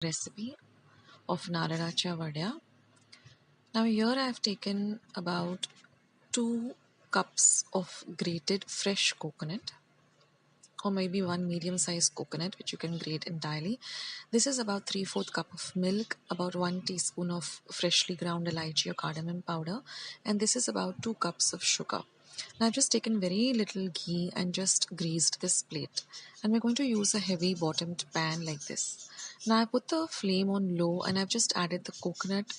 recipe of naradacha vadya. Now here I have taken about 2 cups of grated fresh coconut, or maybe one medium-sized coconut which you can grate entirely. This is about 3/4 cup of milk, about 1 teaspoon of freshly ground elaichi or cardamom powder, and this is about 2 cups of sugar. Now I've just taken very little ghee and just greased this plate, and we're going to use a heavy bottomed pan like this. Now I put the flame on low and I've just added the coconut,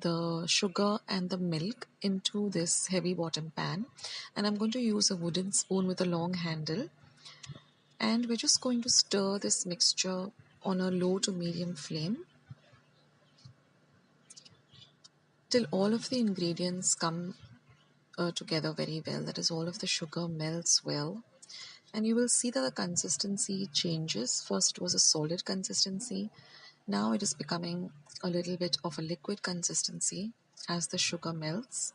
the sugar and the milk into this heavy bottom pan, and I'm going to use a wooden spoon with a long handle, and we're just going to stir this mixture on a low to medium flame till all of the ingredients come together very well. That is, all of the sugar melts well, and you will see that the consistency changes. First it was a solid consistency, now it is becoming a little bit of a liquid consistency as the sugar melts,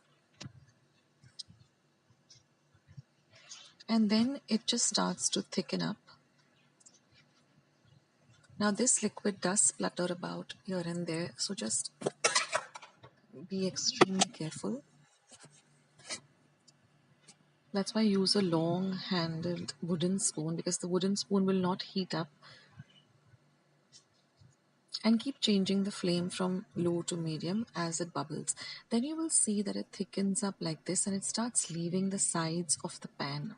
and then it just starts to thicken up. Now this liquid does splutter about here and there, so just be extremely careful. That's why I use a long handled wooden spoon, because the wooden spoon will not heat up. And keep changing the flame from low to medium as it bubbles. Then you will see that it thickens up like this and it starts leaving the sides of the pan.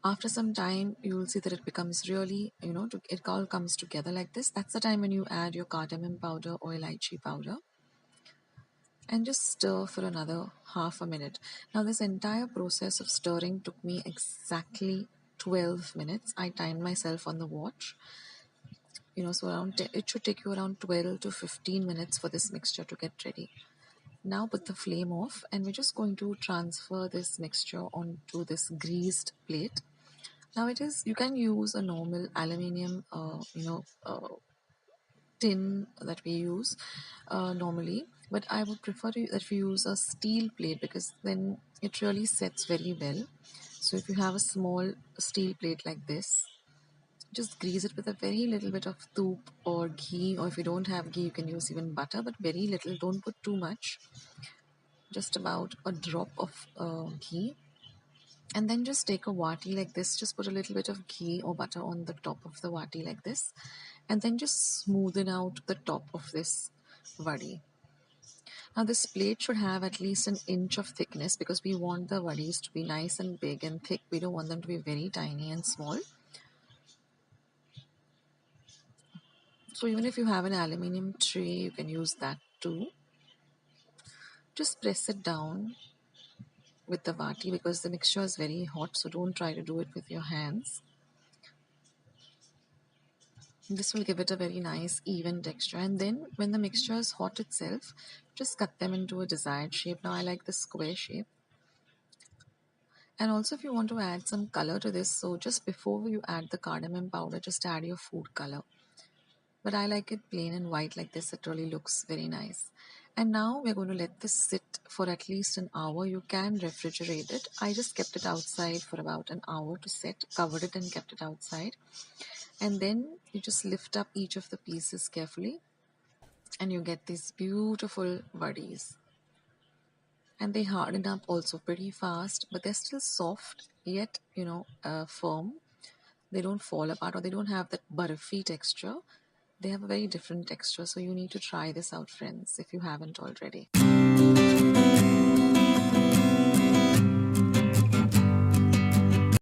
After some time, you will see that it becomes really, it all comes together like this. That's the time when you add your cardamom powder or elaichi powder, and just stir for another half a minute. Now this entire process of stirring took me exactly 12 minutes. I timed myself on the watch. So it should take you around 12 to 15 minutes for this mixture to get ready. Now put the flame off, and we're just going to transfer this mixture onto this greased plate. Now you can use a normal aluminium tin that we use normally, but I would prefer that we use a steel plate, because then it really sets very well. So if you have a small steel plate like this, just grease it with a very little bit of toop or ghee, or if you don't have ghee you can use even butter, but very little. Don't put too much, just about a drop of ghee. And then just take a wati like this, just put a little bit of ghee or butter on the top of the wati like this, and then just smoothen out the top of this vadi. Now this plate should have at least an inch of thickness, because we want the vadis to be nice and big and thick. We don't want them to be very tiny and small. So even if you have an aluminium tray, you can use that too. Just press it down with the vati, because the mixture is very hot, so don't try to do it with your hands. This will give it a very nice even texture. And then when the mixture is hot itself, just cut them into a desired shape. Now I like the square shape. And also if you want to add some color to this, so just before you add the cardamom powder, just add your food color. But I like it plain and white like this. It really looks very nice. And now we're going to let this sit for at least an hour. You can refrigerate it. I just kept it outside for about an hour to set, covered it and kept it outside. And then you just lift up each of the pieces carefully, and you get these beautiful vadis. And they harden up also pretty fast, but they're still soft, yet firm. They don't fall apart, or they don't have that barfi texture. They have a very different texture, so you need to try this out, friends, if you haven't already.